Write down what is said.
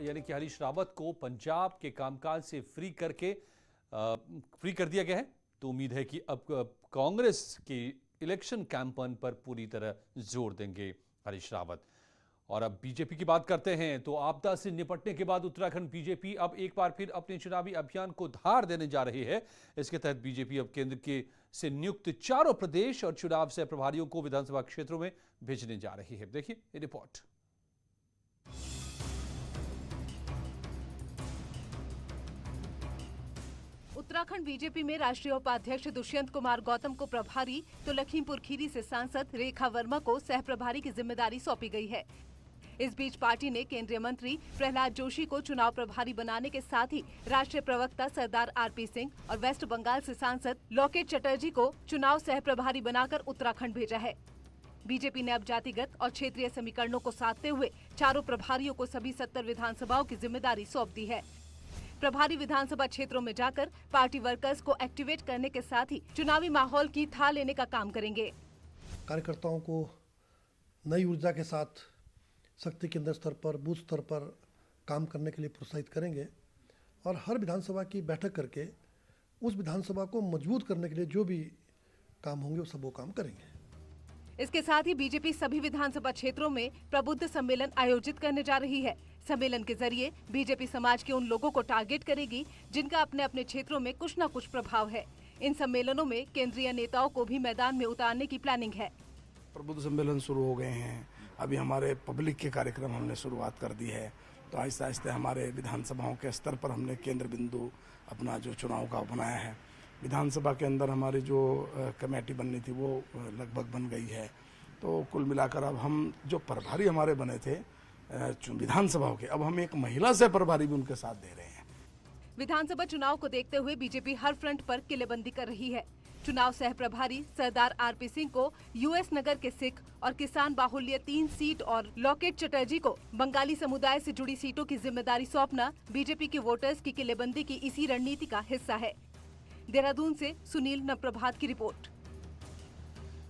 यानी कि हरीश रावत को पंजाब के कामकाज से फ्री कर दिया गया है। तो उम्मीद है कि अब कांग्रेस के इलेक्शन कैंपेन पर पूरी तरह जोर देंगे हरीश रावत। और अब बीजेपी की बात करते हैं तो आपदा से निपटने के बाद उत्तराखंड बीजेपी अब एक बार फिर अपने चुनावी अभियान को धार देने जा रही है। इसके तहत बीजेपी अब केंद्र के से नियुक्त चारों प्रदेश और चुनाव सह प्रभारियों को विधानसभा क्षेत्रों में भेजने जा रही है। देखिए ये रिपोर्ट। उत्तराखंड बीजेपी में राष्ट्रीय उपाध्यक्ष दुष्यंत कुमार गौतम को प्रभारी तो लखीमपुर खीरी से सांसद रेखा वर्मा को सह प्रभारी की जिम्मेदारी सौंपी गई है। इस बीच पार्टी ने केंद्रीय मंत्री प्रहलाद जोशी को चुनाव प्रभारी बनाने के साथ ही राष्ट्रीय प्रवक्ता सरदार आरपी सिंह और वेस्ट बंगाल से सांसद लोकेट चटर्जी को चुनाव सह प्रभारी बनाकर उत्तराखंड भेजा है। बीजेपी ने अब जातिगत और क्षेत्रीय समीकरणों को साधते हुए चारों प्रभारियों को सभी 70 विधानसभाओं की जिम्मेदारी सौंप दी है। प्रभारी विधानसभा क्षेत्रों में जाकर पार्टी वर्कर्स को एक्टिवेट करने के साथ ही चुनावी माहौल की थाह लेने का काम करेंगे। कार्यकर्ताओं को नई ऊर्जा के साथ शक्ति केंद्र स्तर पर, बूथ स्तर पर काम करने के लिए प्रोत्साहित करेंगे और हर विधानसभा की बैठक करके उस विधानसभा को मजबूत करने के लिए जो भी काम होंगे वो सब वो काम करेंगे। इसके साथ ही बीजेपी सभी विधानसभा क्षेत्रों में प्रबुद्ध सम्मेलन आयोजित करने जा रही है। सम्मेलन के जरिए बीजेपी समाज के उन लोगों को टारगेट करेगी जिनका अपने अपने क्षेत्रों में कुछ न कुछ प्रभाव है। इन सम्मेलनों में केंद्रीय नेताओं को भी मैदान में उतारने की प्लानिंग है। प्रबुद्ध सम्मेलन शुरू हो गए हैं, अभी हमारे पब्लिक के कार्यक्रम हमने शुरुआत कर दी है। तो आहिस्ते आहिस्ते हमारे विधानसभाओं के स्तर पर हमने केंद्र बिंदु अपना जो चुनाव का बनाया है। विधानसभा के अंदर हमारी जो कमेटी बननी थी वो लगभग बन गई है। तो कुल मिलाकर अब हम जो प्रभारी हमारे बने थे विधानसभाओं के, अब हम एक महिला से प्रभारी भी उनके साथ दे रहे हैं। विधानसभा चुनाव को देखते हुए बीजेपी हर फ्रंट पर किलेबंदी कर रही है। चुनाव सह प्रभारी सरदार आरपी सिंह को यूएस नगर के सिख और किसान बाहुल्य 3 सीट और लोकेट चटर्जी को बंगाली समुदाय से जुड़ी सीटों की जिम्मेदारी सौंपना बीजेपी के वोटर्स की किलेबंदी की इसी रणनीति का हिस्सा है। देहरादून से सुनील नप्रभात की रिपोर्ट।